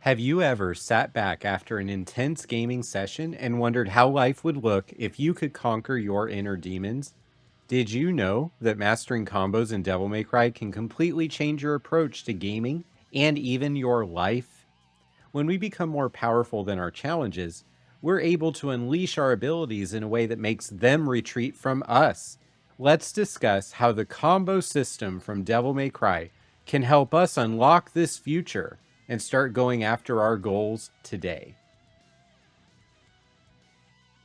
Have you ever sat back after an intense gaming session and wondered how life would look if you could conquer your inner demons? Did you know that mastering combos in Devil May Cry can completely change your approach to gaming and even your life? When we become more powerful than our challenges, we're able to unleash our abilities in a way that makes them retreat from us. Let's discuss how the combo system from Devil May Cry can help us unlock this future and start going after our goals today.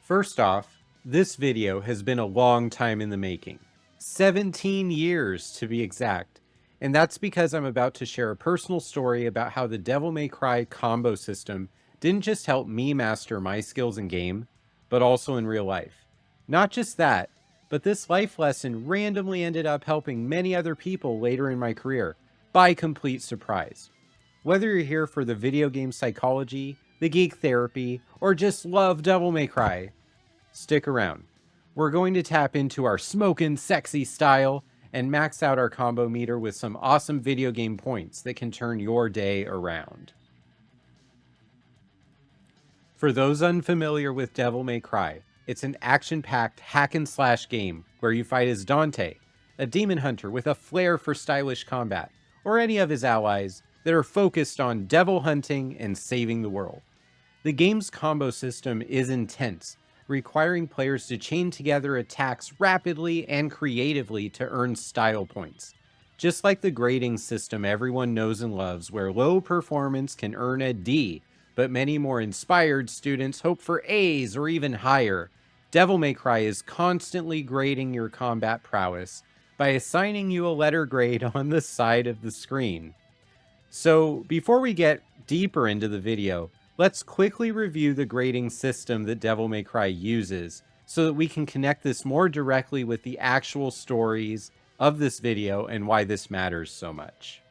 First off, this video has been a long time in the making. 17 years to be exact. And that's because I'm about to share a personal story about how the Devil May Cry combo system didn't just help me master my skills in game, but also in real life. Not just that, but this life lesson randomly ended up helping many other people later in my career, by complete surprise. Whether you're here for the video game psychology, the geek therapy, or just love Devil May Cry, stick around. We're going to tap into our smokin' sexy style and max out our combo meter with some awesome video game points that can turn your day around. For those unfamiliar with Devil May Cry, it's an action-packed hack-and-slash game where you fight as Dante, a demon hunter with a flair for stylish combat, or any of his allies that are focused on devil hunting and saving the world. The game's combo system is intense, requiring players to chain together attacks rapidly and creatively to earn style points. Just like the grading system everyone knows and loves, where low performance can earn a D, but many more inspired students hope for A's or even higher, Devil May Cry is constantly grading your combat prowess by assigning you a letter grade on the side of the screen. So before we get deeper into the video, let's quickly review the grading system that Devil May Cry uses so that we can connect this more directly with the actual stories of this video and why this matters so much.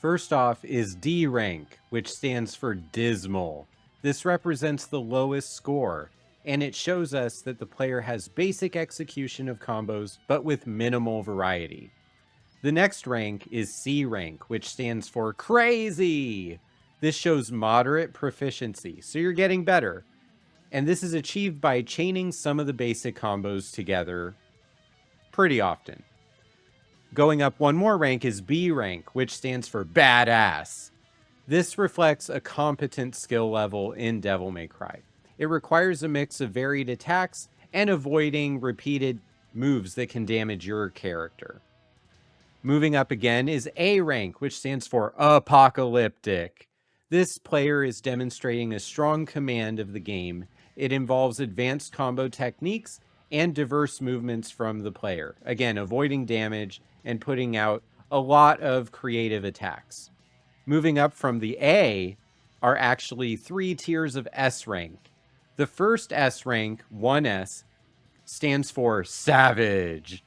First off is D rank, which stands for dismal. This represents the lowest score, and it shows us that the player has basic execution of combos, but with minimal variety. The next rank is C rank, which stands for crazy. This shows moderate proficiency, so you're getting better. And this is achieved by chaining some of the basic combos together pretty often. Going up one more rank is B rank, which stands for badass. This reflects a competent skill level in Devil May Cry. It requires a mix of varied attacks and avoiding repeated moves that can damage your character. Moving up again is A rank, which stands for apocalyptic. This player is demonstrating a strong command of the game. It involves advanced combo techniques and diverse movements from the player. Again, avoiding damage and putting out a lot of creative attacks. Moving up from the A are actually 3 tiers of S rank. The first S rank, 1S, stands for savage.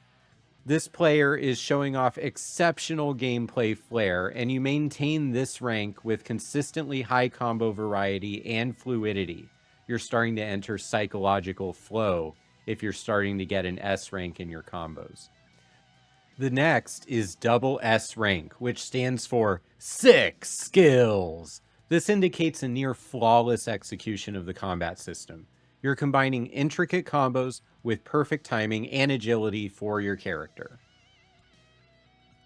This player is showing off exceptional gameplay flair, and you maintain this rank with consistently high combo variety and fluidity. You're starting to enter psychological flow if you're starting to get an S rank in your combos. The next is double S rank, which stands for sick skills. This indicates a near flawless execution of the combat system. You're combining intricate combos with perfect timing and agility for your character.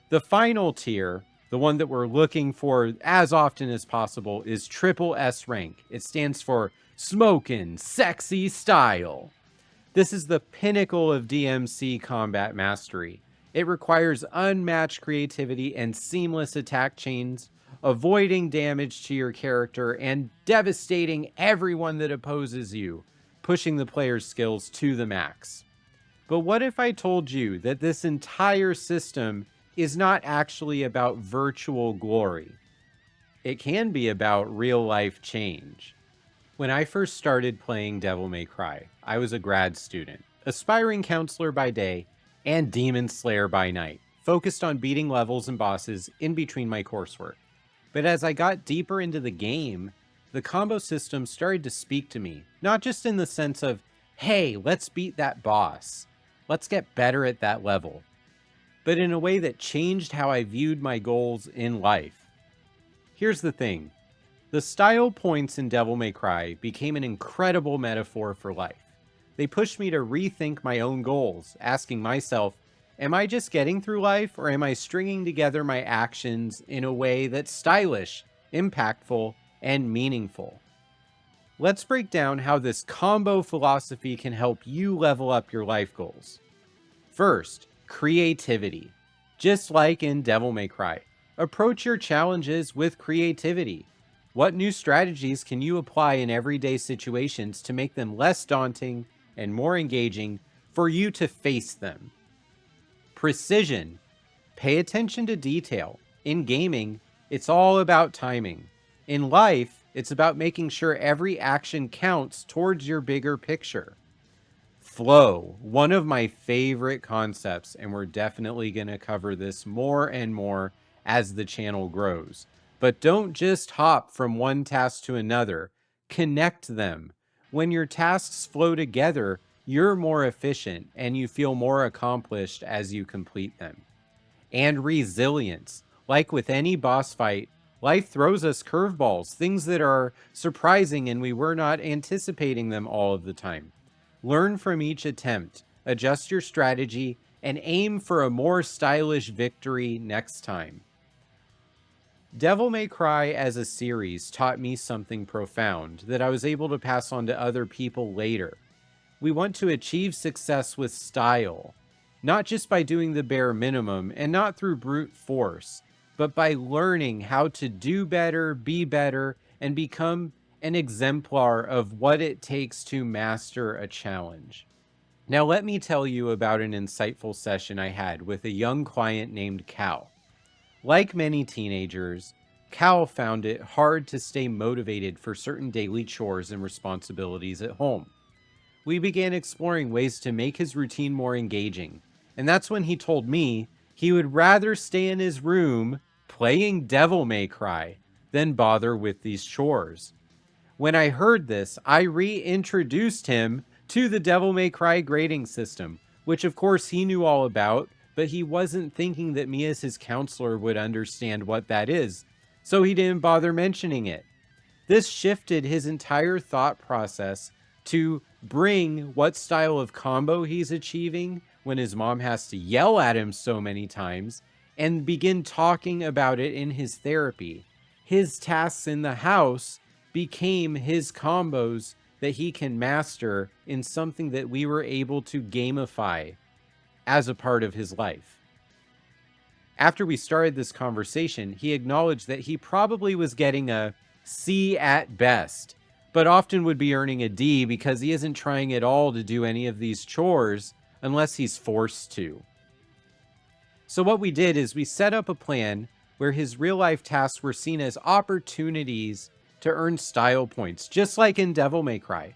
The final tier, the one that we're looking for as often as possible, is triple S rank. It stands for smokin' sexy style. This is the pinnacle of DMC combat mastery. It requires unmatched creativity and seamless attack chains, avoiding damage to your character and devastating everyone that opposes you, pushing the player's skills to the max. But what if I told you that this entire system is not actually about virtual glory? It can be about real-life change. When I first started playing Devil May Cry, I was a grad student, aspiring counselor by day, and demon slayer by night, focused on beating levels and bosses in between my coursework. But as I got deeper into the game, the combo system started to speak to me, not just in the sense of, hey, let's beat that boss, let's get better at that level, but in a way that changed how I viewed my goals in life. Here's the thing, The style points in Devil May Cry became an incredible metaphor for life. They pushed me to rethink my own goals, asking myself, am I just getting through life, or am I stringing together my actions in a way that's stylish, impactful, and meaningful? Let's break down how this combo philosophy can help you level up your life goals. First, creativity. Just like in Devil May Cry, approach your challenges with creativity. What new strategies can you apply in everyday situations to make them less daunting and more engaging for you to face them? Precision. Pay attention to detail. In gaming, it's all about timing. In life, it's about making sure every action counts towards your bigger picture. Flow, one of my favorite concepts, and we're definitely going to cover this more and more as the channel grows. But don't just hop from one task to another, connect them. When your tasks flow together, you're more efficient and you feel more accomplished as you complete them. And resilience. Like with any boss fight, life throws us curveballs, things that are surprising and we were not anticipating them all of the time. Learn from each attempt, adjust your strategy, and aim for a more stylish victory next time. Devil May Cry as a series taught me something profound that I was able to pass on to other people later. We want to achieve success with style, not just by doing the bare minimum and not through brute force, but by learning how to do better, be better, and become an exemplar of what it takes to master a challenge. Now, let me tell you about an insightful session I had with a young client named Cal. Like many teenagers, Cal found it hard to stay motivated for certain daily chores and responsibilities at home. We began exploring ways to make his routine more engaging, and that's when he told me he would rather stay in his room playing Devil May Cry than bother with these chores. When I heard this, I reintroduced him to the Devil May Cry grading system, which of course he knew all about, but he wasn't thinking that me as his counselor would understand what that is, so he didn't bother mentioning it. This shifted his entire thought process to bring what style of combo he's achieving when his mom has to yell at him so many times and begin talking about it in his therapy. His tasks in the house became his combos that he can master in something that we were able to gamify as a part of his life. After we started this conversation, he acknowledged that he probably was getting a C at best, but often would be earning a D because he isn't trying at all to do any of these chores unless he's forced to. So what we did is we set up a plan where his real-life tasks were seen as opportunities to earn style points, just like in Devil May Cry.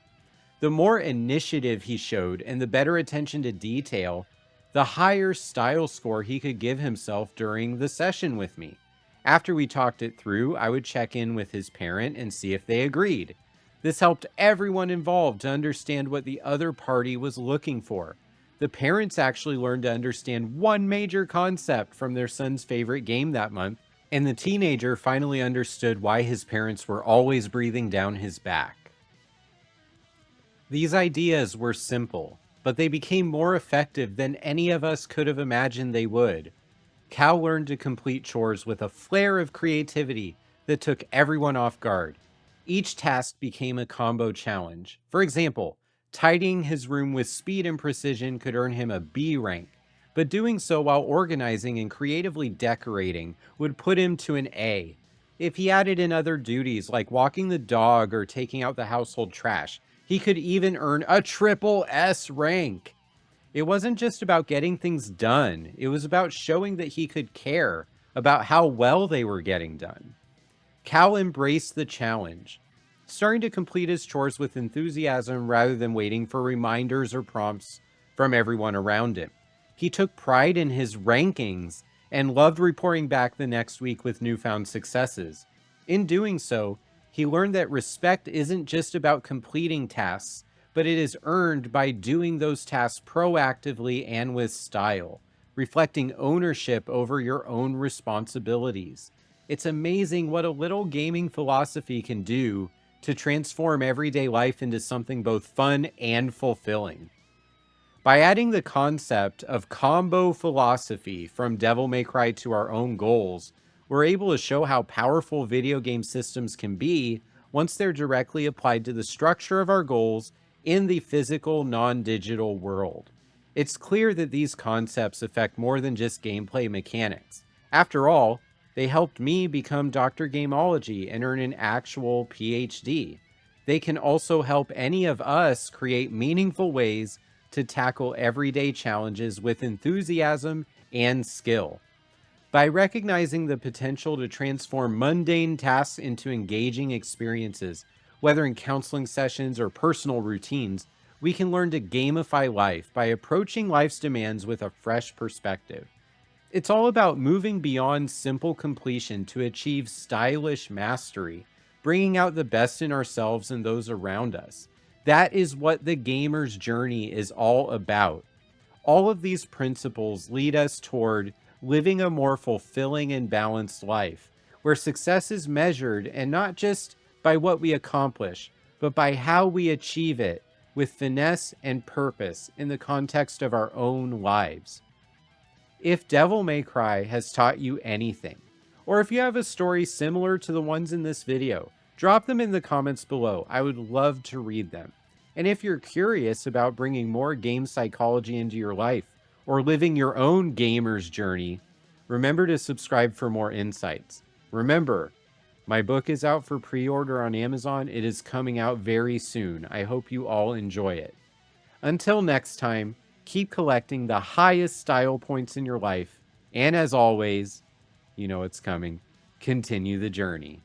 The more initiative he showed and the better attention to detail, the higher style score he could give himself during the session with me. After we talked it through, I would check in with his parent and see if they agreed. This helped everyone involved to understand what the other party was looking for. The parents actually learned to understand one major concept from their son's favorite game that month, and the teenager finally understood why his parents were always breathing down his back. These ideas were simple, but they became more effective than any of us could have imagined they would. Cal learned to complete chores with a flair of creativity that took everyone off guard. Each task became a combo challenge. For example, tidying his room with speed and precision could earn him a B rank, but doing so while organizing and creatively decorating would put him to an A. If he added in other duties like walking the dog or taking out the household trash, he could even earn a triple S rank. It wasn't just about getting things done, it was about showing that he could care about how well they were getting done. Cal embraced the challenge, starting to complete his chores with enthusiasm rather than waiting for reminders or prompts from everyone around him. He took pride in his rankings and loved reporting back the next week with newfound successes. In doing so, he learned that respect isn't just about completing tasks, but it is earned by doing those tasks proactively and with style, reflecting ownership over your own responsibilities. It's amazing what a little gaming philosophy can do to transform everyday life into something both fun and fulfilling. By adding the concept of combo philosophy from Devil May Cry to our own goals, we're able to show how powerful video game systems can be once they're directly applied to the structure of our goals in the physical, non-digital world. It's clear that these concepts affect more than just gameplay mechanics. After all, they helped me become Dr. Gameology and earn an actual PhD. They can also help any of us create meaningful ways to tackle everyday challenges with enthusiasm and skill. By recognizing the potential to transform mundane tasks into engaging experiences, whether in counseling sessions or personal routines, we can learn to gamify life by approaching life's demands with a fresh perspective. It's all about moving beyond simple completion to achieve stylish mastery, bringing out the best in ourselves and those around us. That is what the gamer's journey is all about. All of these principles lead us toward living a more fulfilling and balanced life, where success is measured and not just by what we accomplish, but by how we achieve it with finesse and purpose in the context of our own lives. If Devil May Cry has taught you anything, or if you have a story similar to the ones in this video, drop them in the comments below. I would love to read them. And if you're curious about bringing more game psychology into your life, or living your own gamer's journey, remember to subscribe for more insights. Remember, my book is out for pre-order on Amazon. It is coming out very soon. I hope you all enjoy it. Until next time, keep collecting the highest style points in your life, and as always, you know it's coming, continue the journey.